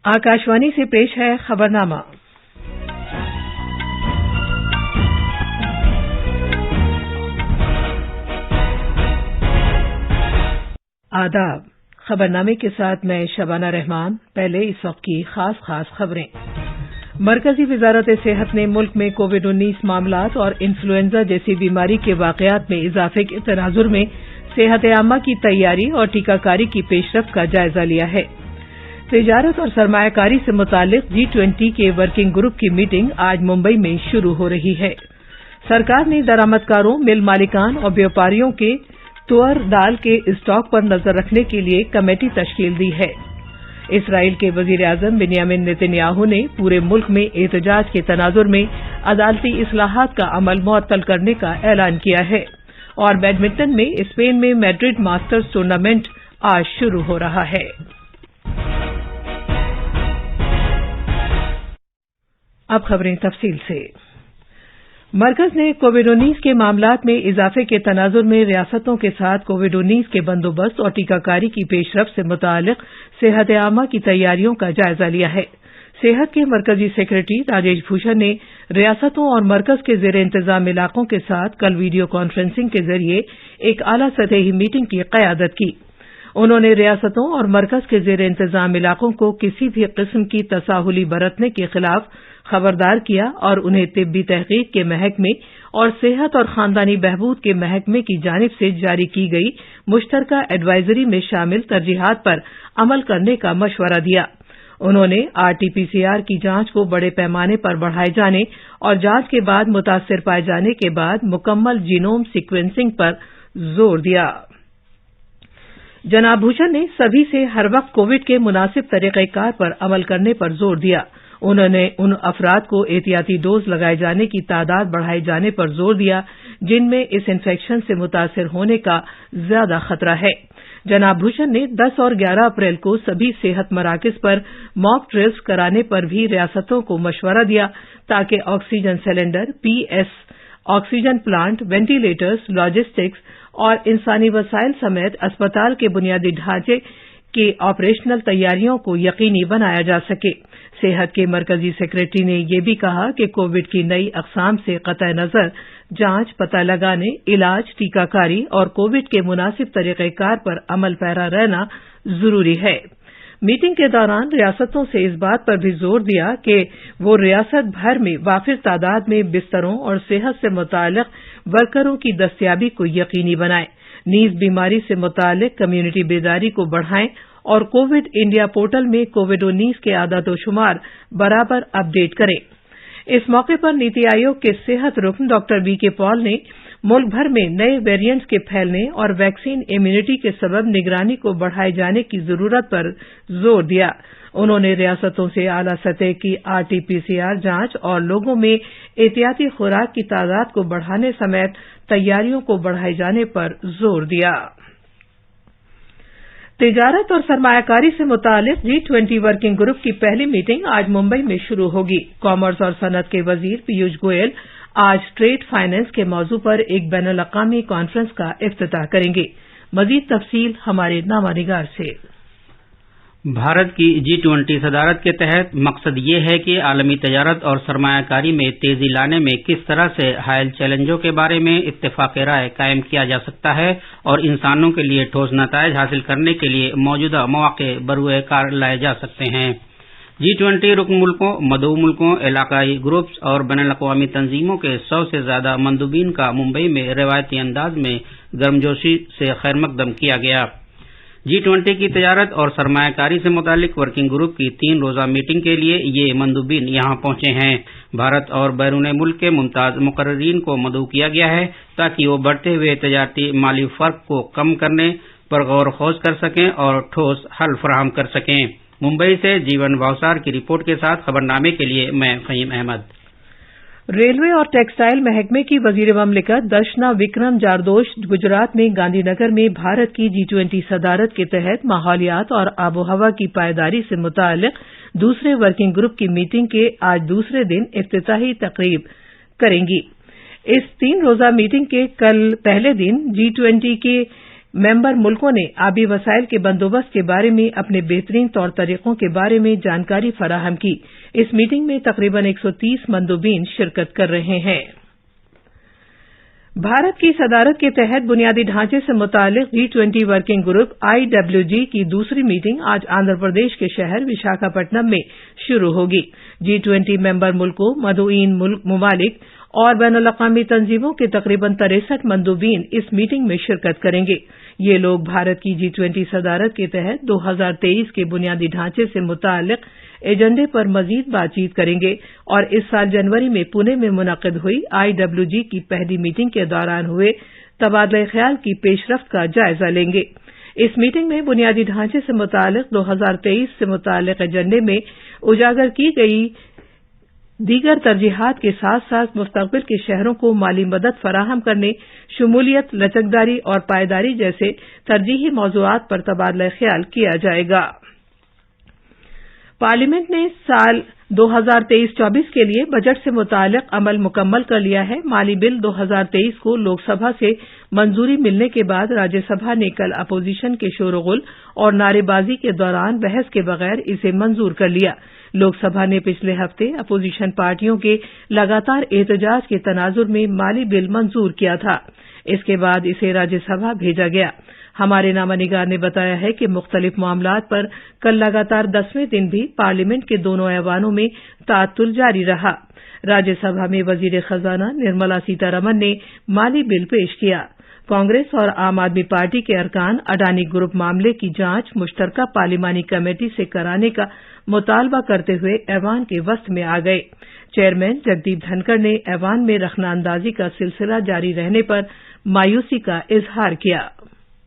आकाशवाणी से पेश है खबरनामा। आदाब। खबरनामे के साथ मैं शबाना रहमान। पहले इस वक्त की खास खबरें। मरकजी वजारत सेहत ने मुल्क में कोविड-19 मामलात और इन्फ्लुएंजा जैसी बीमारी के वाकयात में इजाफे के तनाजुर में सेहत आमा की तैयारी और टीकाकारी की पेशरफ्त का जायजा लिया है। तिजारत और सरमायाकारी से मुतालिक G20 के वर्किंग ग्रुप की मीटिंग आज मुंबई में शुरू हो रही है। सरकार ने दरामदकारों, मिल मालिकान और व्यापारियों के तुअर दाल के स्टॉक पर नजर रखने के लिए कमेटी तश्कील दी है। इसराइल के वजीर आजम बिन्यामिन नेतन्याहू ने पूरे मुल्क में एहतजाज के तनाजुर में अदालती इस्लाहात का अमल मुअत्तल करने का ऐलान किया है। और बैडमिंटन में स्पेन में मैड्रिड मास्टर्स टूर्नामेंट आज शुरू हो रहा है। अब खबरें तफसील से। मरकज ने कोविड-19 के मामलात में इजाफे के तनाजुर में रियासतों के साथ कोविड-19 के बंदोबस्त और टीकाकारी की पेशरफ्त से मुतालिक सेहत आमा की तैयारियों का जायजा लिया है। सेहत के मरकजी सेक्रेटरी राजेश भूषण ने रियासतों और मरकज के जेर इंतजाम इलाकों के साथ कल वीडियो कॉन्फ्रेंसिंग के जरिए एक आला सतही मीटिंग की क़यादत की। उन्होंने रियासतों और मरकज के जेर इंतजाम इलाकों को किसी भी किस्म की तसाहुली बरतने के खिलाफ खबरदार किया और उन्हें तिब्बी तहकीक के महकमे और सेहत और खानदानी बहबूद के महकमे की जानिब से जारी की गई मुश्तरका एडवाइजरी में शामिल तरजीहात पर अमल करने का मशवरा दिया। उन्होंने RT-PCR की जांच को बड़े पैमाने पर बढ़ाए जाने और जांच के बाद मुतासिर पाए जाने के बाद मुकम्मल जीनोम सीक्वेंसिंग पर जोर दिया। जनाब भूषण ने सभी से हर वक्त कोविड के मुनासिब तरीक़ेकार पर अमल करने पर जोर दिया। उन्होंने उन अफराद को एहतियाती डोज लगाए जाने की तादाद बढ़ाए जाने पर जोर दिया जिनमें इस इन्फेक्शन से मुतासिर होने का ज्यादा खतरा है। जनाब भूषण ने 10 और 11 अप्रैल को सभी सेहत मराकज पर मॉक ड्रिल्स कराने पर भी रियासतों को मशवरा दिया ताकि oxygen cylinder, PS, oxygen plant, ventilators, logistics और इंसानी वसाइल समेत अस्पताल के बुनियादी ढांचे की ऑपरेशनल तैयारियों को यकीनी बनाया जा सके। सेहत के मरकजी सेक्रेटरी ने यह भी कहा कि कोविड की नई अक़साम से क़तई नज़र जांच, पता लगाने, इलाज, टीकाकारी और कोविड के मुनासिब तरीक़ेकार पर अमल पैरा रहना जरूरी है। मीटिंग के दौरान रियासतों से इस बात पर भी जोर दिया कि वो रियासत भर में वाफिर तादाद में बिस्तरों और सेहत से मुताल्लिक़ वर्करों की दस्तयाबी को यकीनी बनाएं, नीज़ बीमारी से मुताल्लिक़ कम्युनिटी बेदारी को बढ़ाएं और कोविड इंडिया पोर्टल में कोविड-19 के आदाद-ओ-शुमार बराबर अपडेट करें। इस मौके पर नीति आयोग के सेहत रुकन डॉक्टर VK पॉल ने मुल्क भर में नए वेरिएंट्स के फैलने और वैक्सीन इम्यूनिटी के सबब निगरानी को बढ़ाए जाने की जरूरत पर जोर दिया। उन्होंने रियासतों से आला सतह की RT-PCR जांच और लोगों में एहतियाती खुराक की तादाद को बढ़ाने समेत तैयारियों को बढ़ाए जाने पर जोर दिया। तिजारत और सरमायाकारी से मुतालिक G20 वर्किंग ग्रुप की पहली मीटिंग आज मुंबई में शुरू होगी। कॉमर्स और सनत के वजीर पीयूष गोयल आज ट्रेड फाइनेंस के मौजू पर एक बैनुल-अक़वामी कॉन्फ्रेंस का इफ्तिताह करेंगे। मजीद तफसील हमारे नामानिगार से। भारत की G20 सदारत के तहत मकसद ये है कि आलमी तजारत और सरमायाकारी में तेजी लाने में किस तरह से हायल चैलेंजों के बारे में इत्तेफाक राय कायम किया जा सकता है और इंसानों के लिए ठोस नताइज हासिल करने के लिए मौजूदा मौके बरूए कार लाए जा सकते हैं। G20 रुकन मुल्कों, मदऊ मुल्कों, इलाकाई ग्रुप्स और बैनुल-अक़वामी तंजीमों के 100 से ज्यादा मंदूबीन का मुंबई में रिवायती अंदाज में गर्मजोशी से खैरमकदम किया गया। G20 की तजारत और सरमायाकारी से मुतालिक वर्किंग ग्रुप की 3 रोजा मीटिंग के लिए ये मंदूबीन यहाँ पहुंचे हैं। भारत और बैरून मुल्क के मुमताज मुकर्ररीन को मदऊ किया गया है ताकि वो बढ़ते हुए तजारती माली फर्क को कम करने पर गौर खोज कर सकें और ठोस हल फराहम कर सकें। मुंबई से जीवन भावसार की रिपोर्ट के साथ खबरनामे के लिए मैं फ़हीम अहमद। रेलवे और टेक्सटाइल महकमे की वजीर ममलिकत दर्शना विक्रम जारदोश गुजरात में गांधीनगर में भारत की G20 सदारत के तहत माहौलियात और आबोहवा की पायदारी से मुताल्लिक दूसरे वर्किंग ग्रुप की मीटिंग के आज दूसरे दिन इफ्तिताही तकरीब करेंगी। इस 3 रोजा मीटिंग के कल पहले दिन G20 के मेंबर मुल्कों ने आबी वसाइल के बंदोबस्त के बारे में अपने बेहतरीन तौर तरीकों के बारे में जानकारी फराहम की। इस मीटिंग में तकरीबन 130 मंदोबीन शिरकत कर रहे हैं। भारत की सदारत के तहत बुनियादी ढांचे से मुतालिक G20 वर्किंग ग्रुप IWG की दूसरी मीटिंग आज आंध्र प्रदेश के शहर विशाखापट्टनम में शुरू होगी। G20 मेंबर मुल्कों, मदऊइन ममालिक और बैनुल-अक़वामी तंजीमों के तकरीबन 63 मंदोबीन इस मीटिंग में शिरकत करेंगे। ये लोग भारत की G20 सदारत के तहत 2023 के बुनियादी ढांचे से मुतालिक एजेंडे पर मजीद बातचीत करेंगे और इस साल जनवरी में पुणे में मुनक़िद हुई IWG की पहली मीटिंग के दौरान हुए तबादला ख्याल की पेशरफ्त का जायजा लेंगे। इस मीटिंग में बुनियादी ढांचे से मुतालिक 2023 से मुतालिक एजेंडे में उजागर की गई दीगर तरजीहात के साथ साथ मुस्तक़बिल के शहरों को माली मदद फराहम करने, शमूलियत, लचकदारी और पायदारी जैसे तरजीही मौज़ूआत पर तबादला ख्याल किया जाएगा। पार्लियामेंट ने साल 2023-24 के लिए बजट से मुतालिक अमल मुकम्मल कर लिया है। माली बिल 2023 को लोकसभा से मंजूरी मिलने के बाद राज्यसभा ने कल अपोजिशन के शोरगुल और नारेबाजी के दौरान बहस के बगैर इसे मंजूर कर लिया। लोकसभा ने पिछले हफ्ते अपोजिशन पार्टियों के लगातार एहतजाज के तनाजुर में माली बिल मंजूर किया था। इसके बाद इसे राज्यसभा भेजा गया। हमारे नामानिगार ने बताया है कि मुख्तलिफ मामलात पर कल लगातार 10वें दिन भी पार्लियामेंट के दोनों ऐवानों में ताअत्तुल जारी रहा। राज्यसभा में वजीर खजाना निर्मला सीतारमण ने माली बिल पेश किया। कांग्रेस और आम आदमी पार्टी के अरकान अडानी ग्रुप मामले की जांच मुश्तरका पार्लिमानी कमेटी से कराने का मुतालबा करते हुए ऐवान के वस्त में आ गए। चेयरमैन जगदीप धनखड़ ने ऐवान में रखनाअंदाजी का सिलसिला जारी रहने पर मायूसी का इजहार किया।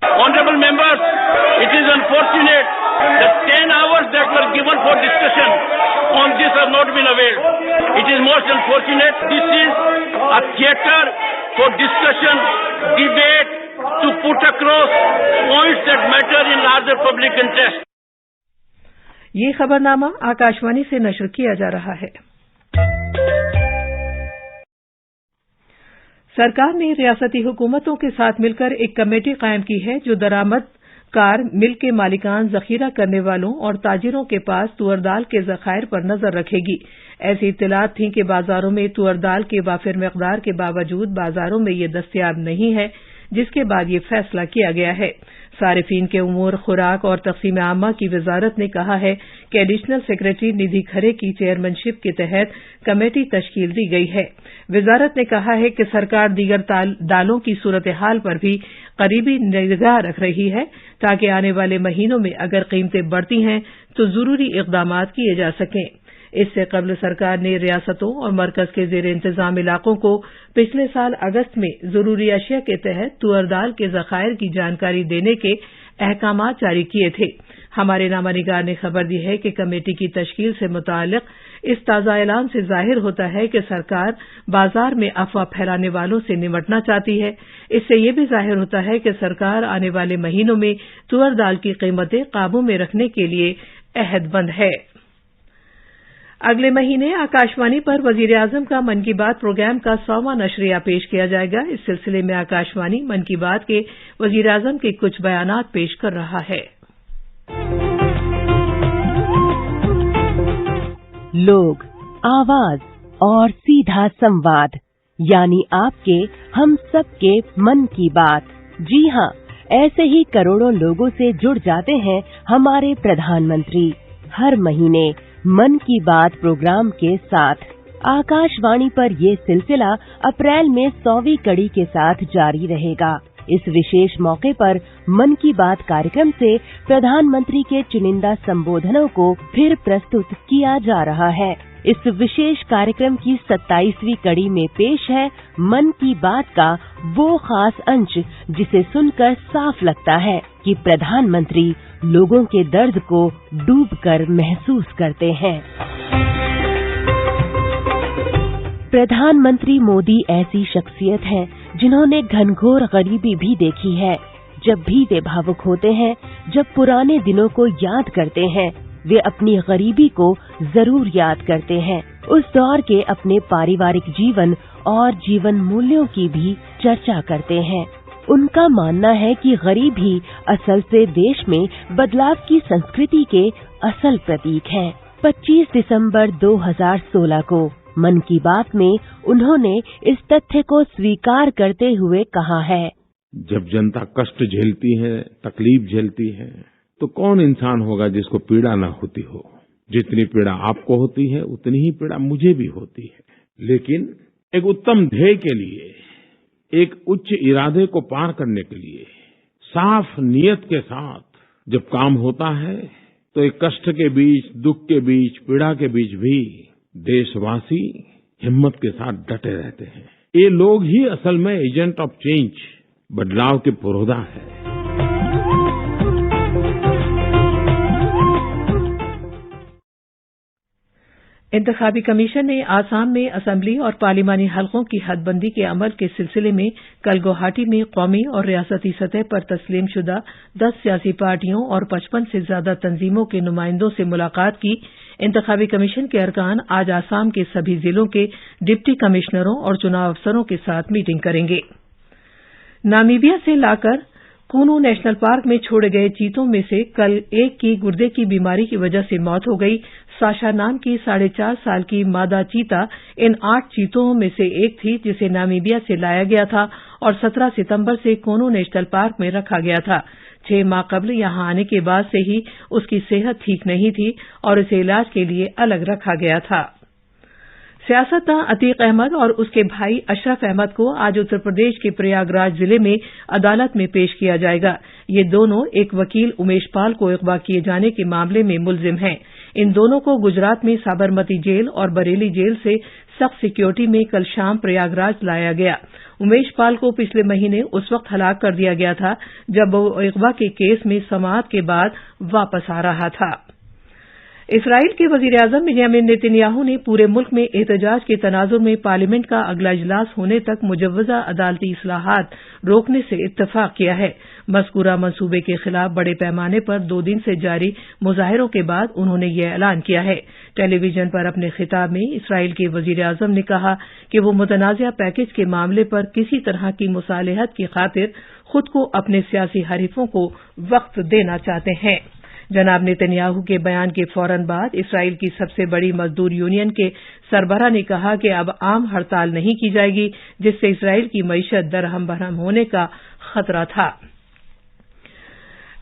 Honorable members, it is unfortunate that 10 hours that were given for discussion on this have not been availed. It is most unfortunate. This is a theatre for discussion, debate, to put across points that matter in larger public interest. ये खबरनामा आकाशवाणी से नशर किया जा रहा है। सरकार ने रियासती हुकूमतों के साथ मिलकर एक कमेटी कायम की है जो दरामदकार मिल के मालिकान जखीरा करने वालों और ताजिरों के पास तुअर दाल के जखायर पर नजर रखेगी। ऐसी इत्तलात थी कि बाजारों में तुअर दाल के वाफिर मकदार के बावजूद बाजारों में ये दस्तयाब नहीं है, जिसके बाद ये फैसला किया गया है। सारिफीन के उमूर, खुराक और तक़सीम आमा की वजारत ने कहा है कि एडिशनल सेक्रेटरी निधि खरे की चेयरमैनशिप के तहत कमेटी तश्कील दी गई है। वजारत ने कहा है कि सरकार दीगर दालों की सूरत हाल पर भी करीबी निगाह रख रही है ताकि आने वाले महीनों में अगर कीमतें बढ़ती हैं तो जरूरी इक़दाम किए जा सकें। इससे कबल सरकार ने रियासतों और मरकज के जेर इंतजाम इलाकों को पिछले साल अगस्त में जरूरी अशिया के तहत तुअर दाल के जखायर की जानकारी देने के अहकामात जारी किए थे। हमारे नामानिगार ने खबर दी है कि कमेटी की तश्कील से मुतालिक इस ताज़ा ऐलान से जाहिर होता है कि सरकार बाजार में अफवाह फैलाने वालों से निपटना चाहती है। इससे यह भी जाहिर होता है कि सरकार आने वाले महीनों में तुअर दाल की कीमतें काबू में रखने के लिए अहदबंद है। अगले महीने आकाशवाणी पर वजीर आजम का मन की बात प्रोग्राम का 100वां नशरिया पेश किया जाएगा। इस सिलसिले में आकाशवाणी मन की बात के वजीर आजम के कुछ बयानात पेश कर रहा है। लोग, आवाज और सीधा संवाद, यानी आपके हम सबके मन की बात। जी हां, ऐसे ही करोड़ों लोगों से जुड़ जाते हैं हमारे प्रधानमंत्री हर महीने मन की बात प्रोग्राम के साथ। आकाशवाणी पर ये सिलसिला अप्रैल में 100वीं कड़ी के साथ जारी रहेगा। इस विशेष मौके पर मन की बात कार्यक्रम से प्रधानमंत्री के चुनिंदा संबोधनों को फिर प्रस्तुत किया जा रहा है। इस विशेष कार्यक्रम की 27वीं कड़ी में पेश है मन की बात का वो खास अंश जिसे सुनकर साफ लगता है कि प्रधानमंत्री लोगों के दर्द को डूबकर महसूस करते हैं। प्रधानमंत्री मोदी ऐसी शख्सियत है जिन्होंने घनघोर गरीबी भी देखी है। जब भी वे भावुक होते हैं, जब पुराने दिनों को याद करते हैं, वे अपनी गरीबी को जरूर याद करते हैं। उस दौर के अपने पारिवारिक जीवन और जीवन मूल्यों की भी चर्चा करते हैं। उनका मानना है कि गरीब ही असल से देश में बदलाव की संस्कृति के असल प्रतीक है। 25 दिसंबर 2016 को मन की बात में उन्होंने इस तथ्य को स्वीकार करते हुए कहा है, जब जनता कष्ट झेलती है, तकलीफ झेलती है, तो कौन इंसान होगा जिसको पीड़ा न होती हो। जितनी पीड़ा आपको होती है उतनी ही पीड़ा मुझे भी होती है, लेकिन एक उत्तम ध्येय के लिए, एक उच्च इरादे को पार करने के लिए साफ नियत के साथ जब काम होता है तो एक कष्ट के बीच, दुख के बीच, पीड़ा के बीच भी देशवासी हिम्मत के साथ डटे रहते हैं। ये लोग ही असल में एजेंट ऑफ चेंज, बदलाव के पुरोधा है। इंतखाबी कमीशन ने आसाम में असेंबली और पार्लिमानी हलकों की हदबंदी के अमल के सिलसिले में कल गुवाहाटी में कौमी और रियासती सतह पर तस्लीमशुदा 10 सियासी पार्टियों और 55 से ज्यादा तंजीमों के नुमाइंदों से मुलाकात की। इंतखाबी कमीशन के अरकान आज आसाम के सभी जिलों के डिप्टी कमिश्नरों और चुनाव अफसरों के साथ मीटिंग करेंगे। नामीबिया से लाकर कूनू नेशनल पार्क में छोड़े गए चीतों में से कल एक की गुर्दे की बीमारी की वजह से मौत हो गई। साशा नाम की 4.5 साल की मादा चीता इन 8 चीतों में से एक थी, जिसे नामीबिया से लाया गया था और 17 सितंबर से कूनू नेशनल पार्क में रखा गया था। 6 माह कबल यहां आने के बाद से ही उसकी सेहत ठीक नहीं थी और उसे इलाज के लिए अलग रखा गया था। सियासतदान अतीक अहमद और उसके भाई अशरफ अहमद को आज उत्तर प्रदेश के प्रयागराज जिले में अदालत में पेश किया जाएगा। ये दोनों एक वकील उमेश पाल को अगवा किए जाने के मामले में मुलजिम हैं। इन दोनों को गुजरात में साबरमती जेल और बरेली जेल से सख्त सिक्योरिटी में कल शाम प्रयागराज लाया गया। उमेश पाल को पिछले महीने उस वक्त हलाक कर दिया गया था जब वो अगवा के केस में समाअत के बाद वापस आ रहा था। इसराइल के वजीर-ए-आजम बेंजामिन नेतन्याहू ने पूरे मुल्क में एहतजाज के तनाजुर में पार्लियामेंट का अगला इजलास होने तक मुजव्वजा अदालती इस्लाहात रोकने से इत्तफाक किया है। मज़कूरा मंसूबे के खिलाफ बड़े पैमाने पर 2 दिन से जारी मुजाहिरों के बाद उन्होंने यह ऐलान किया है। टेलीविजन पर अपने खिताब में इसराइल के वजीर-ए-आजम ने कहा कि वो मुतनाज़ा पैकेज के मामले पर किसी तरह की मुसालहत की खातिर खुद को अपने सियासी हरीफों को वक्त देना चाहते हैं। जनाब नेतन्याहू के बयान के फौरन बाद इसराइल की सबसे बड़ी मजदूर यूनियन के सरबराह ने कहा कि अब आम हड़ताल नहीं की जाएगी, जिससे इसराइल की मईशत दरहम बरहम होने का खतरा था।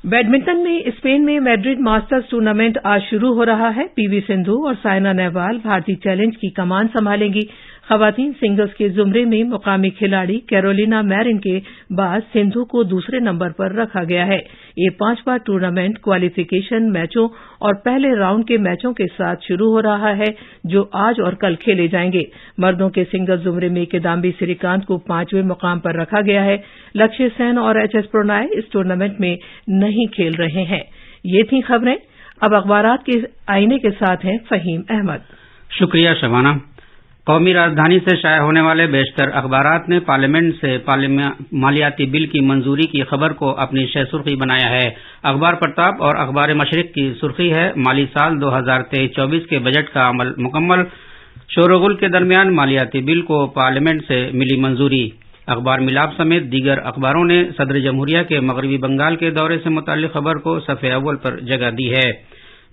बैडमिंटन में स्पेन में मैड्रिड मास्टर्स टूर्नामेंट आज शुरू हो रहा है। पीवी सिंधु और साइना नेहवाल भारतीय चैलेंज की कमान संभालेंगी। खवातीन सिंगल्स के जुमरे में मुकामी खिलाड़ी कैरोलिना मैरिन के बाद सिंधु को दूसरे नंबर पर रखा गया है। ये 5वां टूर्नामेंट क्वालिफिकेशन मैचों और पहले राउंड के मैचों के साथ शुरू हो रहा है, जो आज और कल खेले जाएंगे। मर्दों के सिंगल्स जुमरे में किदाम्बी श्रीकांत को 5वें मुकाम पर रखा गया है। लक्ष्य सेन और एचएस प्रणॉय इस टूर्नामेंट में नहीं खेल रहे हैं। ये थी खबरें। अब अखबारात के आईने के साथ हैं फहीम अहमद। शुक्रिया शबाना। कौमी राजधानी से शाया होने वाले बेशतर अखबारात ने पार्लियामेंट से मालियाती बिल की मंजूरी की खबर को अपनी शह सुर्खी बनाया है। अखबार प्रताप और अखबार मशरिक की सुर्खी है, माली साल 2023-24 के बजट का अमल मुकम्मल। शोरगुल के दरमियान मालियाती बिल को पार्लियामेंट से मिली मंजूरी। अखबार मिलाप समेत दीगर अखबारों ने सदर जमहूरिया के मगरबी बंगाल के दौरे से मुताल्लिक खबर को सफ़े अव्वल पर जगह दी है।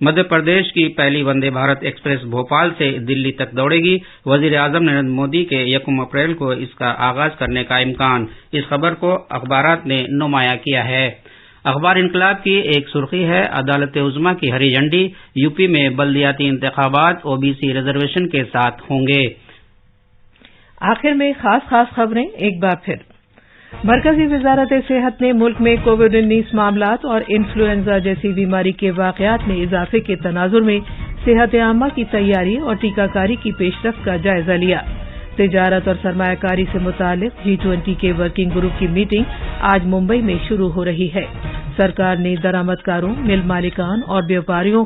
मध्य प्रदेश की पहली वंदे भारत एक्सप्रेस भोपाल से दिल्ली तक दौड़ेगी। वजीर आजम नरेंद्र मोदी के 1 अप्रैल को इसका आगाज करने का इम्कान। इस खबर को अखबारात ने नुमाया किया है। अखबार इनकलाब की एक सुर्खी है, अदालत उज़्मा की हरी झंडी, यूपी में बल्दियाती इंतखाबात ओबीसी रिजर्वेशन के साथ होंगे। आखिर में खास खबरें एक बार फिर। मरकजी वजारत सेहत ने मुल्क में कोविड-19 मामलात और इन्फ्लुएंजा जैसी बीमारी के वाकयात में इजाफे के तनाजुर में सेहत आमा की तैयारी और टीकाकारी की पेशरफ्त का जायजा लिया। तिजारत और सरमायाकारी से मुतालिक G20 के वर्किंग ग्रुप की मीटिंग आज मुंबई में शुरू हो रही है। सरकार ने दरामदकारों, मिल मालिकान और व्यापारियों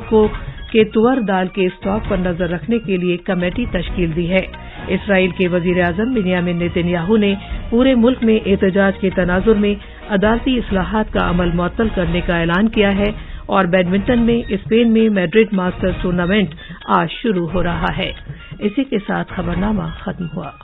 के तुअर दाल के स्टॉक पर नजर रखने के लिए कमेटी तश्कील दी है। इसराइल के वजीर-ए-आजम बेंजामिन नेतन्याहू ने पूरे मुल्क में एहतजाज के तनाजुर में अदालती इस्लाहात का अमल मुअत्तल करने का ऐलान किया है और बैडमिंटन में स्पेन में मैड्रिड मास्टर्स टूर्नामेंट आज शुरू हो रहा है। इसी के साथ खबरनामा खत्म हुआ।